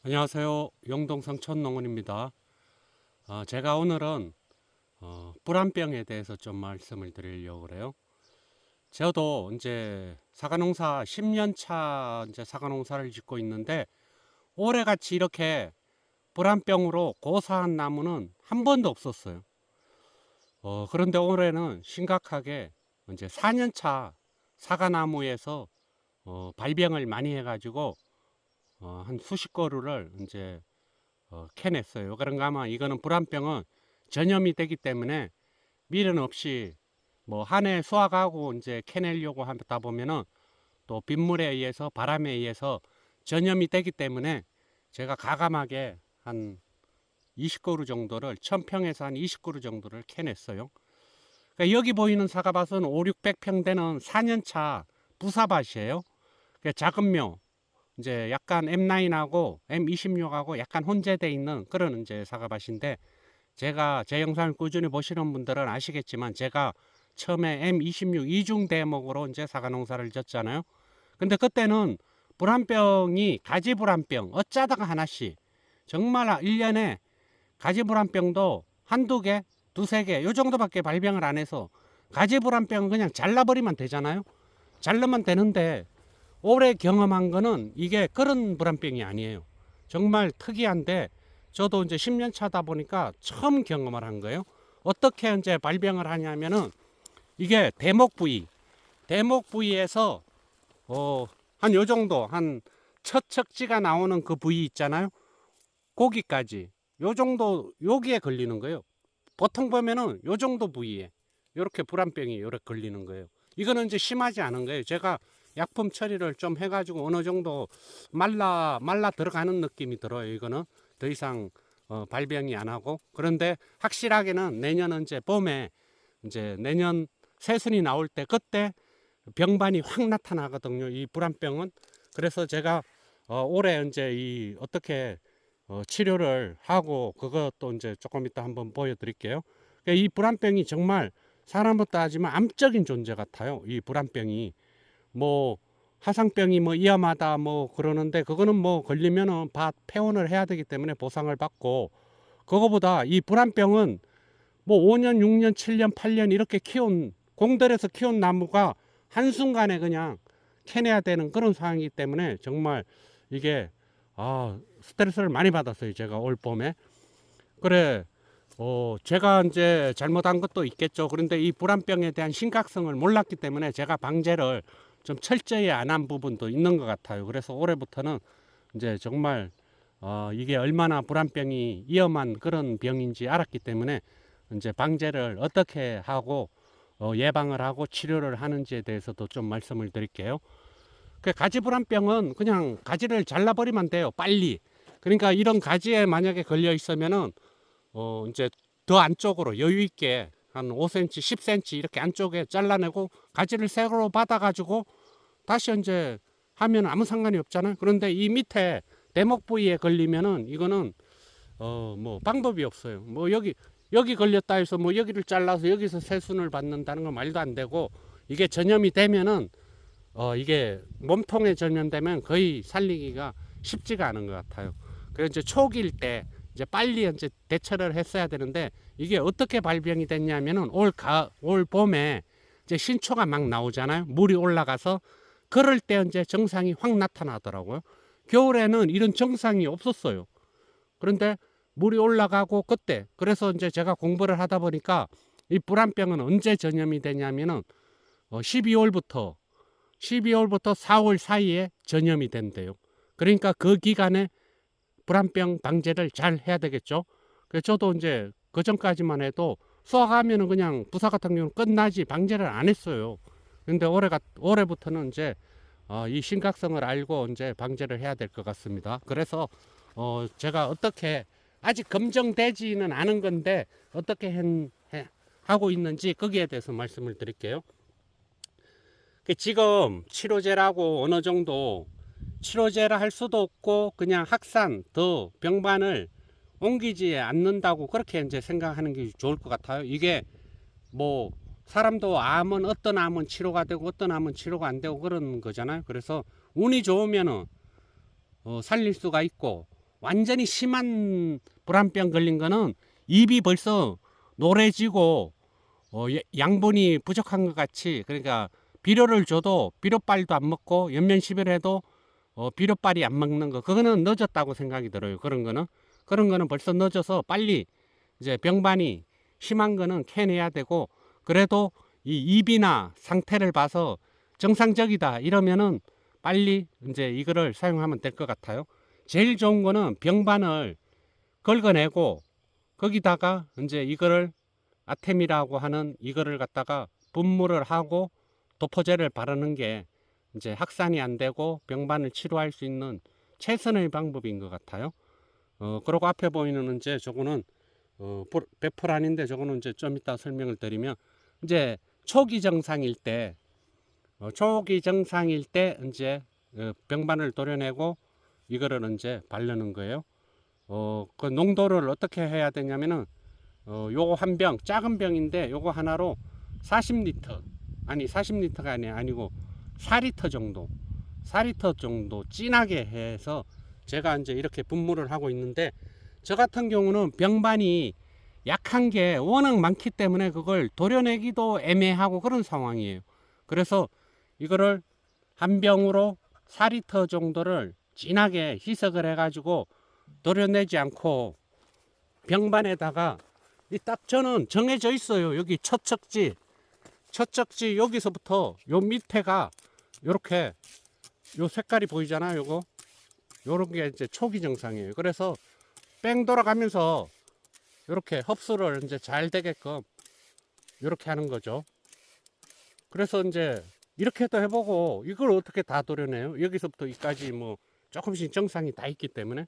안녕하세요. 영동 성촌농원입니다. 제가 오늘은 불안병에 대해서 좀 말씀을 드리려고 그래요. 저도 이제 사과농사 10년 차 이제 사과농사를 짓고 있는데 올해같이 이렇게 불안병으로 고사한 나무는 한 번도 없었어요. 그런데 올해는 심각하게 이제 4년 차 사과나무에서 발병을 많이 해가지고 한 수십 그루를 이제 캐냈어요. 그런가 하면 이거는 불안병은 전염이 되기 때문에 미련 없이 뭐 한 해 수확하고 이제 캐내려고 하다 보면은 또 빗물에 의해서 바람에 의해서 전염이 되기 때문에 제가 가감하게 한 20그루 정도를 1000평에서 한 20그루 정도를 캐냈어요. 그러니까 여기 보이는 사과밭은 5, 600평 되는 4년차 부사밭이에요. 그러니까 작은 묘, 이제 약간 M9하고 M26하고 약간 혼재되어 있는 그런 이제 사과밭인데, 제가 제 영상을 꾸준히 보시는 분들은 아시겠지만 제가 처음에 M26 이중 대목으로 이제 사과 농사를 졌잖아요. 근데 그때는 불안병이 가지 불안병 어쩌다가 하나씩, 정말 1년에 가지 불안병도 한두 개, 두세 개 요 정도밖에 발병을 안 해서 가지 불안병은 그냥 잘라버리면 되잖아요. 잘르면 되는데 올해 경험한 거는 이게 그런 불안병이 아니에요. 정말 특이한데 저도 이제 10년 차다 보니까 처음 경험을 한 거예요. 어떻게 이제 발병을 하냐면은 이게 대목 부위에서 한 요 정도 한 첫 척지가 나오는 그 부위 있잖아요. 거기까지 요 정도 여기에 걸리는 거예요. 보통 보면은 요 정도 부위에 이렇게 불안병이 이렇게 걸리는 거예요. 이거는 이제 심하지 않은 거예요. 제가 약품 처리를 좀 해가지고 어느 정도 말라 들어가는 느낌이 들어요. 이거는 더 이상 발병이 안 하고. 그런데 확실하게는 내년은 이제 봄에 이제 내년 새순이 나올 때 그때 병반이 확 나타나거든요. 이 불안병은. 그래서 제가 올해 이제 이 어떻게 치료를 하고 그것도 이제 조금 이따 한번 보여드릴게요. 그러니까 이 불안병이 정말 사람부터 따지면 암적인 존재 같아요. 이 불안병이 뭐 화상병이 뭐 위험하다 뭐 그러는데 그거는 뭐 걸리면은 폐원을 해야 되기 때문에 보상을 받고, 그거보다 이 불안병은 뭐 5년, 6년, 7년, 8년 이렇게 키운 공들여서 키운 나무가 한순간에 그냥 캐내야 되는 그런 상황이기 때문에 정말 이게 스트레스를 많이 받았어요. 제가 올 봄에. 그래, 제가 이제 잘못한 것도 있겠죠. 그런데 이 불안병에 대한 심각성을 몰랐기 때문에 제가 방제를 좀 철저히 안 한 부분도 있는 것 같아요. 그래서 올해부터는 이제 정말 이게 얼마나 불안병이 위험한 그런 병인지 알았기 때문에 이제 방제를 어떻게 하고 예방을 하고 치료를 하는지에 대해서도 좀 말씀을 드릴게요. 그 가지 불안병은 그냥 가지를 잘라버리면 돼요. 빨리. 그러니까 이런 가지에 만약에 걸려 있으면은 이제 더 안쪽으로 여유 있게 한 5cm, 10cm 이렇게 안쪽에 잘라내고 가지를 새로 받아가지고 다시 이제 하면 아무 상관이 없잖아요. 그런데 이 밑에 대목 부위에 걸리면은 이거는 뭐 방법이 없어요. 뭐 여기 걸렸다 해서 뭐 여기를 잘라서 여기서 세순을 받는다는 건 말도 안 되고, 이게 전염이 되면은 이게 몸통에 전염되면 거의 살리기가 쉽지가 않은 것 같아요. 그래서 이제 초기일 때 이제 빨리 이제 대처를 했어야 되는데, 이게 어떻게 발병이 됐냐면은 올 봄에 이제 신초가 막 나오잖아요. 물이 올라가서 그럴 때 이제 증상이 확 나타나더라고요. 겨울에는 이런 증상이 없었어요. 그런데 물이 올라가고 그때, 그래서 이제 제가 공부를 하다 보니까 이 불안병은 언제 전염이 되냐면은 12월부터 4월 사이에 전염이 된대요. 그러니까 그 기간에 불안병 방제를 잘 해야 되겠죠. 그래서 저도 이제 그 전까지만 해도 수확하면은 그냥 부사 같은 경우는 끝나지 방제를 안 했어요. 근데 올해부터는 이제 이 심각성을 알고 이제 방제를 해야 될 것 같습니다. 그래서 제가 어떻게 아직 검증되지는 않은 건데 어떻게 하고 있는지 거기에 대해서 말씀을 드릴게요. 지금 치료제라고 어느 정도 치료제라 할 수도 없고 그냥 확산 더 병반을 옮기지 않는다고 그렇게 이제 생각하는 게 좋을 것 같아요. 이게 뭐 사람도 암은 어떤 암은 치료가 되고 어떤 암은 치료가 안 되고 그런 거잖아요. 그래서 운이 좋으면은 살릴 수가 있고 완전히 심한 불안병 걸린 거는 입이 벌써 노래지고 양분이 부족한 것 같이, 그러니까 비료를 줘도 비료빨도 안 먹고 연면시비를 해도 비료빨이 안 먹는 거, 그거는 늦었다고 생각이 들어요. 그런 거는 벌써 늦어서 빨리 이제 병반이 심한 거는 캐내야 되고, 그래도 이 입이나 상태를 봐서 정상적이다 이러면은 빨리 이제 이거를 사용하면 될 것 같아요. 제일 좋은 거는 병반을 긁어내고 거기다가 이제 이거를 아템이라고 하는 이거를 갖다가 분무를 하고 도포제를 바르는 게 이제 확산이 안 되고 병반을 치료할 수 있는 최선의 방법인 것 같아요. 그리고 앞에 보이는 이제 저거는 베프란인데, 저거는 이제 좀 이따 설명을 드리면, 이제 초기 정상일 때 이제 병반을 도려내고 이거를 이제 바르는 거예요. 그 농도를 어떻게 해야 되냐면은 요거 한 병, 작은 병인데 요거 하나로 40리터, 아니 40리터가 아니고 4리터 정도 진하게 해서 제가 이제 이렇게 분무를 하고 있는데, 저 같은 경우는 병반이 약한 게 워낙 많기 때문에 그걸 도려내기도 애매하고 그런 상황이에요. 그래서 이거를 한 병으로 4리터 정도를 진하게 희석을 해가지고 도려내지 않고 병반에다가 딱 저는 정해져 있어요. 여기 첫 척지 여기서부터 요 밑에가 요렇게 요 색깔이 보이잖아요. 요거 요런 게 이제 초기 정상이에요. 그래서 뺑 돌아가면서 요렇게 흡수를 이제 잘 되게끔 요렇게 하는 거죠. 그래서 이제 이렇게도 해보고, 이걸 어떻게 다 도려내요? 여기서부터 여기까지 뭐 조금씩 정상이 다 있기 때문에.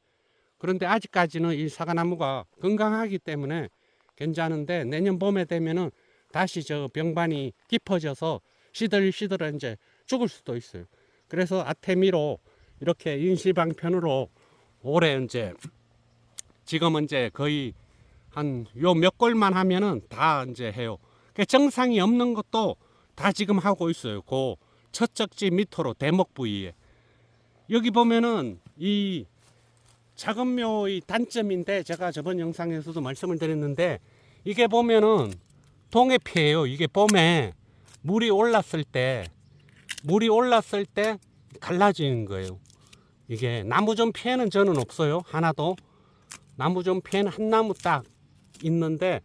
그런데 아직까지는 이 사과나무가 건강하기 때문에 괜찮은데, 내년 봄에 되면은 다시 저 병반이 깊어져서 시들시들 이제 죽을 수도 있어요. 그래서 아테미로 이렇게 인시방편으로 올해 이제 지금은 이제 거의 한 요 몇 골만 하면은 다 이제 해요. 정상이 없는 것도 다 지금 하고 있어요. 그 첫적지 밑으로 대목 부위에. 여기 보면은 이 작은묘의 단점인데, 제가 저번 영상에서도 말씀을 드렸는데, 이게 보면은 동해피예요. 이게 봄에 물이 올랐을 때 갈라지는 거예요. 이게 나무좀 피해는 저는 없어요. 하나도. 나무좀 피해는 한 나무 딱 있는데,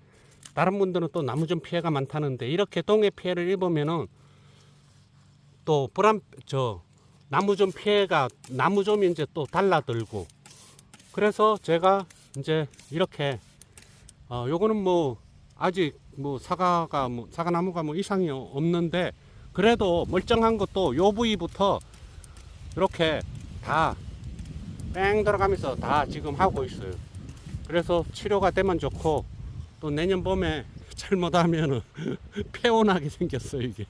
다른 분들은 또 나무좀 피해가 많다는데, 이렇게 동해 피해를 입으면은 또 나무좀 피해가, 나무좀이 이제 또 달라들고. 그래서 제가 이제 이렇게 요거는 뭐 아직 뭐 사과나무가 뭐 이상이 없는데, 그래도 멀쩡한 것도 요 부위부터 이렇게 다 뺑 돌아가면서 다 지금 하고 있어요. 그래서 치료가 되면 좋고, 또 내년 봄에 잘못하면은 폐원하게 생겼어요 이게.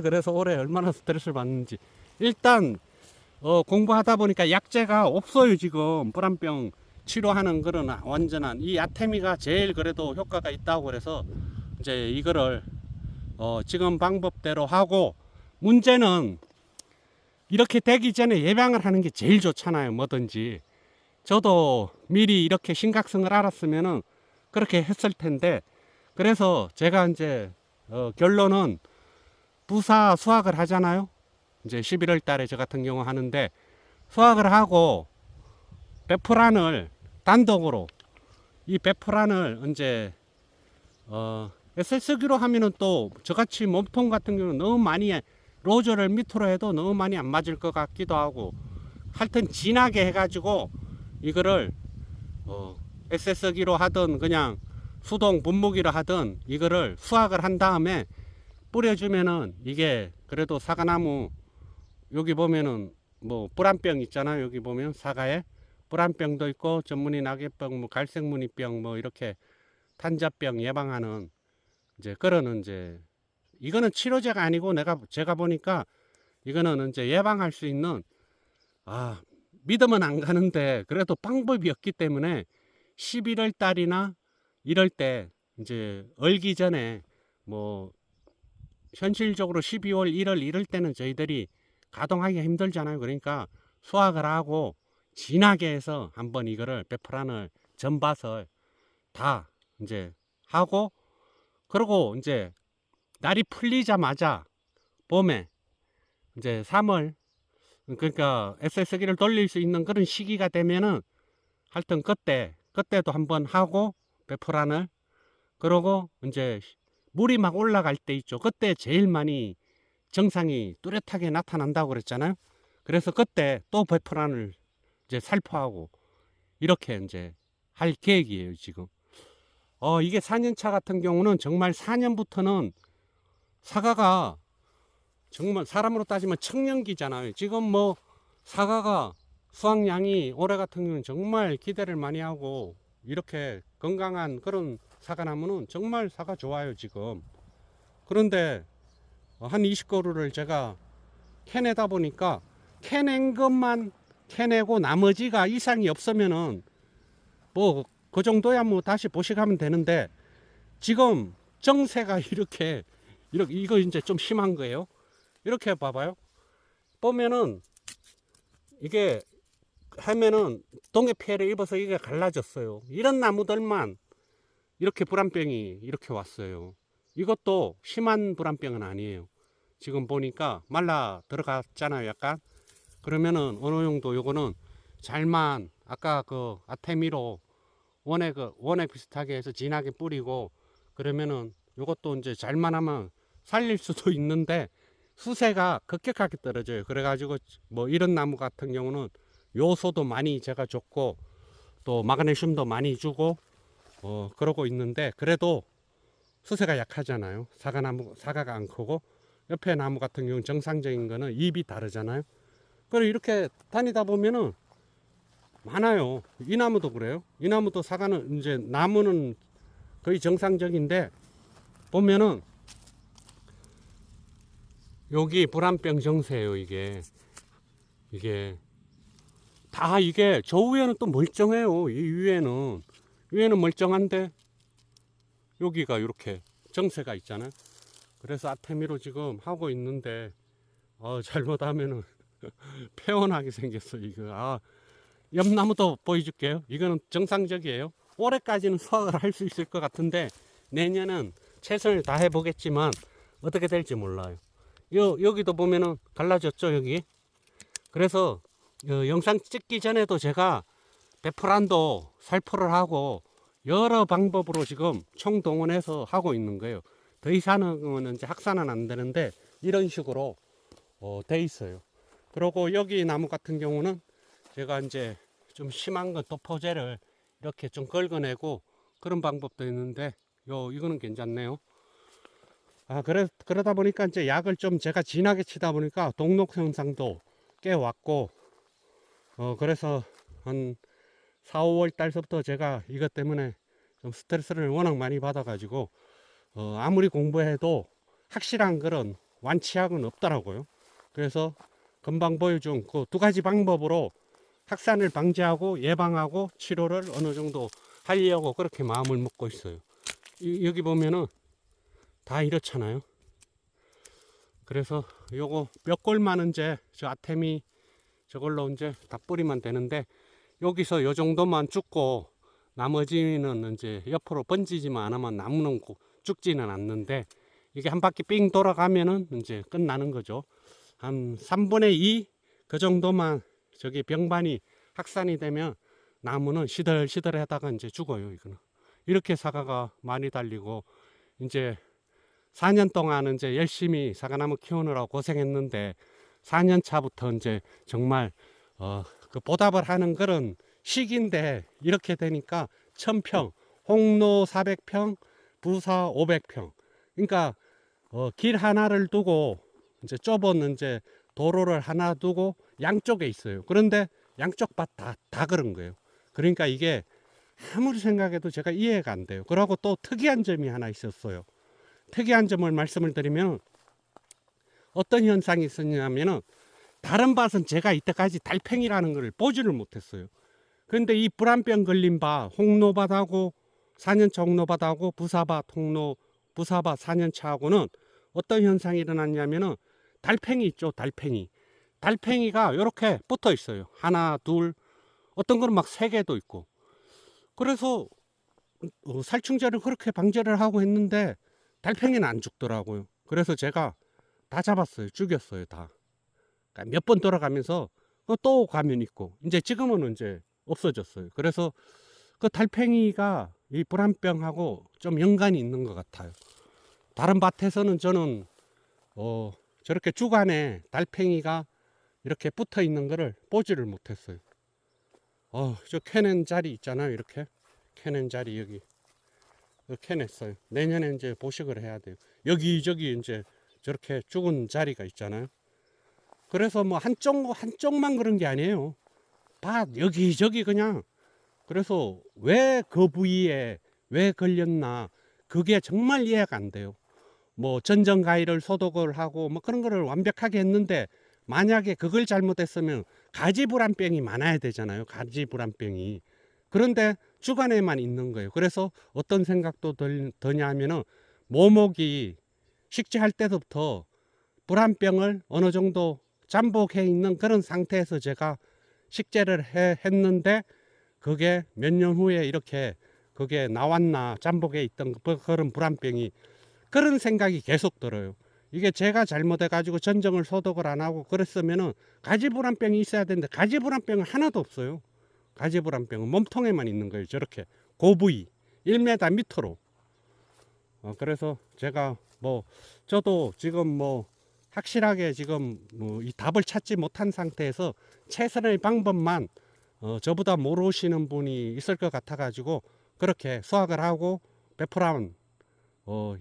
그래서 올해 얼마나 스트레스를 받는지. 일단 공부하다 보니까 약재가 없어요. 지금 불안병 치료하는 그런 완전한 이 아테미가 제일 그래도 효과가 있다고 그래서 이제 이거를 지금 방법대로 하고, 문제는 이렇게 되기 전에 예방을 하는 게 제일 좋잖아요. 뭐든지. 저도 미리 이렇게 심각성을 알았으면은 그렇게 했을 텐데, 그래서 제가 이제 결론은 부사 수확을 하잖아요. 이제 11월 달에 저 같은 경우 하는데, 수확을 하고 베프란을 단독으로, 이 베프란을 이제 SS기로 하면은 또 저같이 몸통 같은 경우는 너무 많이, 로저를 밑으로 해도 너무 많이 안 맞을 것 같기도 하고, 하여튼 진하게 해가지고 이거를 SS기로 하든 그냥 수동 분무기로 하든 이거를 수확을 한 다음에 뿌려주면은, 이게 그래도 사과나무 여기 보면은 뭐 불안병 있잖아요. 여기 보면 사과에 불안병도 있고 전문이 낙엽병, 뭐 갈색무늬병, 뭐 이렇게 탄저병 예방하는 이제 그런 이제, 이거는 치료제가 아니고 제가 보니까 이거는 이제 예방할 수 있는, 믿으면 안 가는데 그래도 방법이 없기 때문에 11월 달이나 이럴 때 이제 얼기 전에, 뭐 현실적으로 12월 1월 이럴 때는 저희들이 가동하기가 힘들잖아요. 그러니까 수확을 하고 진하게 해서 한번 이거를 베프란을 전밭을 다 이제 하고, 그리고 이제 날이 풀리자마자 봄에 이제 3월, 그러니까 SS기를 돌릴 수 있는 그런 시기가 되면은 하여튼 그때도 한번 하고 베프란을, 그러고 이제 물이 막 올라갈 때 있죠. 그때 제일 많이 정상이 뚜렷하게 나타난다고 그랬잖아요. 그래서 그때 또 베프란을 이제 살포하고 이렇게 이제 할 계획이에요, 지금. 이게 4년차 같은 경우는 정말 4년부터는 사과가 정말 사람으로 따지면 청년기잖아요. 지금 뭐 사과가 수확량이 올해 같은 경우는 정말 기대를 많이 하고, 이렇게 건강한 그런 사과나무는 정말 사과 좋아요, 지금. 그런데 한 20그루를 제가 캐내다 보니까 캐낸 것만 캐내고 나머지가 이상이 없으면은 뭐 그 정도야 뭐 다시 보식하면 되는데, 지금 정세가 이렇게 이거 이제 좀 심한 거예요. 이렇게 봐봐요. 보면은 이게 하면은 동해 피해를 입어서 이게 갈라졌어요. 이런 나무들만 이렇게 불안병이 이렇게 왔어요. 이것도 심한 불안병은 아니에요. 지금 보니까 말라 들어갔잖아요, 약간. 그러면은 어느 정도 요거는 잘만 아까 그 아테미로 원액 비슷하게 해서 진하게 뿌리고, 그러면은 요것도 이제 잘만 하면 살릴 수도 있는데 수세가 급격하게 떨어져요. 그래가지고 뭐 이런 나무 같은 경우는 요소도 많이 제가 줬고 또 마그네슘도 많이 주고 그러고 있는데, 그래도 수세가 약하잖아요. 사과가 안 크고, 옆에 나무 같은 경우는 정상적인 거는 잎이 다르잖아요. 그리고 이렇게 다니다 보면은 많아요. 이 나무도 그래요. 이 나무도 사과는 이제 나무는 거의 정상적인데, 보면은 여기 불안병 정세예요. 이게 다 이게 저 위에는 또 멀쩡해요. 이 위에는 멀쩡한데 여기가 이렇게 정세가 있잖아요. 그래서 아테미로 지금 하고 있는데 잘못하면은 폐원하게 생겼어 이거. 옆 나무도 보여줄게요. 이거는 정상적이에요. 올해까지는 수확을 할 수 있을 것 같은데 내년은 최선을 다해 보겠지만 어떻게 될지 몰라요. 여기도 보면은 갈라졌죠, 여기. 그래서 영상 찍기 전에도 제가 베프란도 살포를 하고 여러 방법으로 지금 총동원해서 하고 있는 거예요. 더 이상은 이제 확산은 안 되는데 이런 식으로 돼 있어요. 그리고 여기 나무 같은 경우는 제가 이제 좀 심한 건 도포제를 이렇게 좀 긁어내고 그런 방법도 있는데 이거는 괜찮네요. 그러다 보니까 이제 약을 좀 제가 진하게 치다 보니까 동록 현상도 꽤 왔고, 그래서 한 4, 5월 달서부터 제가 이것 때문에 좀 스트레스를 워낙 많이 받아가지고, 아무리 공부해도 확실한 그런 완치약은 없더라고요. 그래서 금방 보여준 그 두 가지 방법으로 확산을 방지하고 예방하고 치료를 어느 정도 하려고 그렇게 마음을 먹고 있어요. 여기 보면은 다 이렇잖아요. 그래서 요거 몇 골만은 이제 저 아테미 저걸로 이제 다 뿌리면 되는데, 여기서 요 정도만 죽고 나머지는 이제 옆으로 번지지만 않으면 나무는 죽지는 않는데, 이게 한 바퀴 삥 돌아가면은 이제 끝나는 거죠. 한 3분의 2 그 정도만 저기 병반이 확산이 되면 나무는 시들시들 하다가 이제 죽어요. 이거는 이렇게 사과가 많이 달리고, 이제 4년 동안 이제 열심히 사과나무 키우느라고 고생했는데 4년 차부터 이제 정말 그 보답을 하는 그런 시기인데, 이렇게 되니까 1000평, 홍로 400평, 부사 500평. 그러니까 길 하나를 두고 이제 좁은 이제 도로를 하나 두고 양쪽에 있어요. 그런데 양쪽 밭 다 그런 거예요. 그러니까 이게 아무리 생각해도 제가 이해가 안 돼요. 그러고 또 특이한 점이 하나 있었어요. 특이한 점을 말씀을 드리면 어떤 현상이 있었냐면은, 다른 밭은 제가 이때까지 달팽이라는 걸 보지를 못했어요. 그런데 이 불안병 걸린 밭, 홍로밭하고 4년차 홍로밭하고 부사밭 4년차하고는 어떤 현상이 일어났냐면은, 달팽이 있죠, 달팽이가 이렇게 붙어 있어요. 하나, 둘, 어떤 거는 막 3개도 있고. 그래서 살충제를 그렇게 방제를 하고 했는데 달팽이는 안 죽더라고요. 그래서 제가 다 잡았어요. 죽였어요, 다. 그러니까 몇 번 돌아가면서 또 가면 있고, 이제 지금은 이제 없어졌어요. 그래서 그 달팽이가 이 불안병하고 좀 연관이 있는 것 같아요. 다른 밭에서는 저는 저렇게 주간에 달팽이가 이렇게 붙어 있는 거를 보지를 못했어요. 저 캐낸 자리 있잖아요. 이렇게 캐낸 자리 여기 캐냈어요. 내년에 이제 보식을 해야 돼요. 여기저기 이제 저렇게 죽은 자리가 있잖아요. 그래서 뭐 한쪽만 그런 게 아니에요. 다 여기저기 그냥. 그래서 왜 그 부위에 왜 걸렸나, 그게 정말 이해가 안 돼요. 뭐 전정가위를 소독을 하고 뭐 그런 거를 완벽하게 했는데, 만약에 그걸 잘못했으면 가지불안병이 많아야 되잖아요. 가지불안병이. 그런데 주간에만 있는 거예요. 그래서 어떤 생각도 드냐 하면은, 모목이 식재할 때부터 불안병을 어느 정도 잠복해 있는 그런 상태에서 제가 식재를 했는데, 그게 몇 년 후에 이렇게 그게 나왔나, 잠복해 있던 그런 불안병이, 그런 생각이 계속 들어요. 이게 제가 잘못해 가지고 전정을 소독을 안 하고 그랬으면은 가지불안병이 있어야 되는데, 가지불안병은 하나도 없어요. 가지불안병은 몸통에만 있는 거예요. 저렇게 고부위 1m 밑으로. 그래서 제가 뭐 저도 지금 뭐 확실하게 지금 뭐 이 답을 찾지 못한 상태에서 최선의 방법만 저보다 모르시는 분이 있을 것 같아 가지고 그렇게 수확을 하고 베프란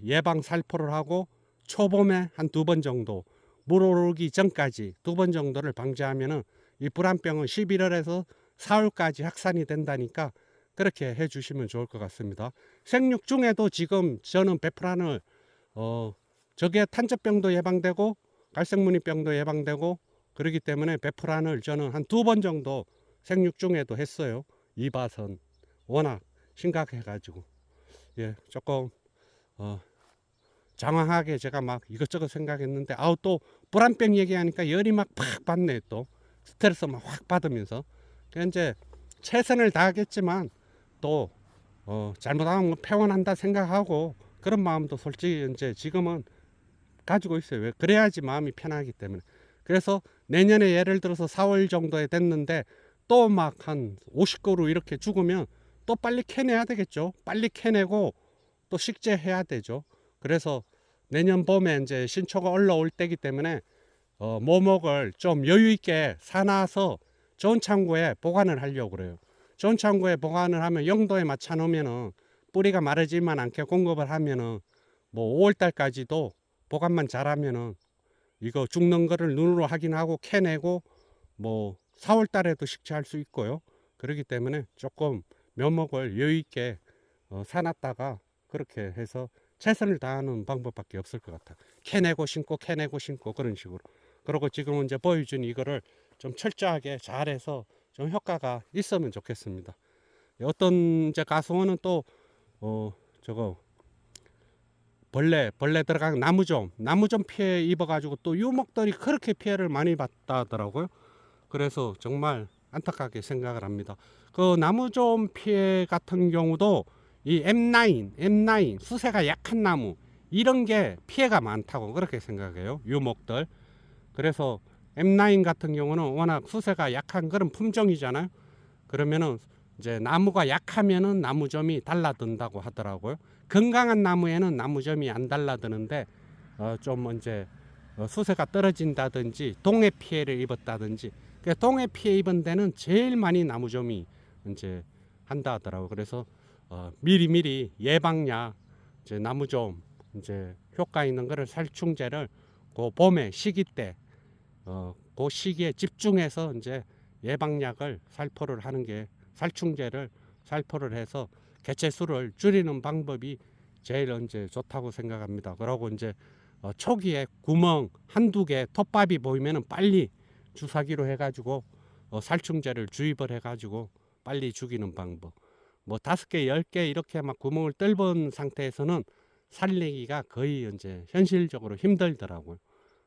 예방 살포를 하고, 초봄에 한 2번 정도, 물 오르기 전까지 2번 정도를 방지하면은 이 불안병은 11월에서 4월까지 확산이 된다니까 그렇게 해 주시면 좋을 것 같습니다. 생육 중에도 지금 저는 베프란을 저게 탄저병도 예방되고 갈색무늬병도 예방되고 그렇기 때문에 베프란을 저는 한 2번 정도 생육 중에도 했어요. 이 밭은 워낙 심각해 가지고 조금 장황하게 제가 막 이것저것 생각했는데, 또 불안병 얘기하니까 열이 막 팍 받네. 또 스트레스 막 확 받으면서. 그러니까 이제 최선을 다하겠지만 또 잘못하면 패원한다 생각하고 그런 마음도 솔직히 이제 지금은 가지고 있어요. 왜? 그래야지 마음이 편하기 때문에. 그래서 내년에 예를 들어서 4월 정도에 됐는데 또 막 한 50그루 이렇게 죽으면 또 빨리 캐내야 되겠죠. 빨리 캐내고 또 식재해야 되죠. 그래서 내년 봄에 이제 신초가 올라올 때기 때문에 모목을 좀 여유 있게 사놔서 좋은 창고에 보관을 하려고 그래요. 좋은 창고에 보관을 하면 영도에 맞춰 놓으면은 뿌리가 마르지만 않게 공급을 하면은 뭐 5월 달까지도 보관만 잘하면은 이거 죽는 거를 눈으로 확인하고 캐내고 뭐 4월 달에도 식재할 수 있고요. 그렇기 때문에 조금 묘목을 여유 있게 사놨다가 그렇게 해서 최선을 다하는 방법밖에 없을 것 같아. 캐내고 심고 캐내고 심고 그런 식으로. 그리고 지금 이제 보여준 이거를 좀 철저하게 잘해서 좀 효과가 있으면 좋겠습니다. 어떤 이제 가수원은 또 저거 벌레 들어간 나무좀 피해 입어가지고 또 유목들이 그렇게 피해를 많이 봤다 하더라고요. 그래서 정말 안타깝게 생각을 합니다. 그 나무좀 피해 같은 경우도 이 M9 수세가 약한 나무, 이런 게 피해가 많다고 그렇게 생각해요. 유목들. 그래서 M9 같은 경우는 워낙 수세가 약한 그런 품종이잖아요. 그러면은 이제 나무가 약하면은 나무점이 달라든다고 하더라고요. 건강한 나무에는 나무점이 안 달라드는데 좀 이제 수세가 떨어진다든지 동해 피해를 입었다든지, 동해 피해 입은 데는 제일 많이 나무점이 이제 한다 하더라고요. 그래서 미리 예방약, 이제 나무점 이제 효과 있는 거를 살충제를 그 봄에 시기 때 그 시기에 집중해서 이제 예방약을 살포를 하는 게, 살충제를 살포를 해서 개체수를 줄이는 방법이 제일 이제 좋다고 생각합니다. 그러고 이제 초기에 구멍 한두 개 톱밥이 보이면은 빨리 주사기로 해가지고 살충제를 주입을 해가지고 빨리 죽이는 방법. 뭐 5개, 10개 이렇게 막 구멍을 뚫은 상태에서는 살리기가 거의 이제 현실적으로 힘들더라고요.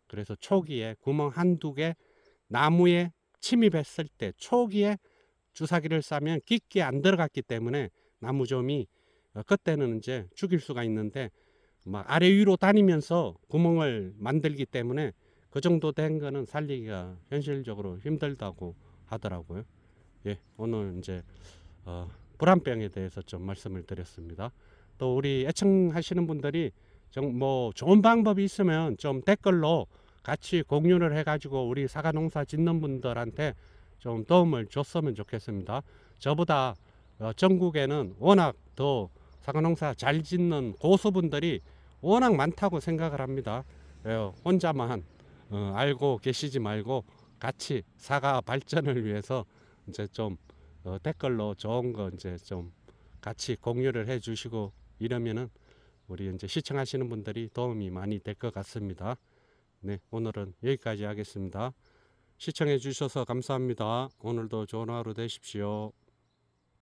그래서 초기에 구멍 한두 개 나무에 침입했을 때 초기에 주사기를 쏴면 깊게 안 들어갔기 때문에 나무좀이 그때는 이제 죽일 수가 있는데 막 아래 위로 다니면서 구멍을 만들기 때문에 그 정도 된 거는 살리기가 현실적으로 힘들다고 하더라고요. 예, 오늘 이제 불안병에 대해서 좀 말씀을 드렸습니다. 또 우리 애청하시는 분들이 좀 뭐 좋은 방법이 있으면 좀 댓글로 같이 공유를 해가지고 우리 사과 농사 짓는 분들한테 좀 도움을 줬으면 좋겠습니다. 저보다 전국에는 워낙 더 사과 농사 잘 짓는 고수분들이 워낙 많다고 생각을 합니다. 혼자만 알고 계시지 말고 같이 사과 발전을 위해서 이제 좀 댓글로 좋은 거 이제 좀 같이 공유를 해 주시고 이러면은 우리 이제 시청하시는 분들이 도움이 많이 될 것 같습니다. 네, 오늘은 여기까지 하겠습니다. 시청해 주셔서 감사합니다. 오늘도 좋은 하루 되십시오.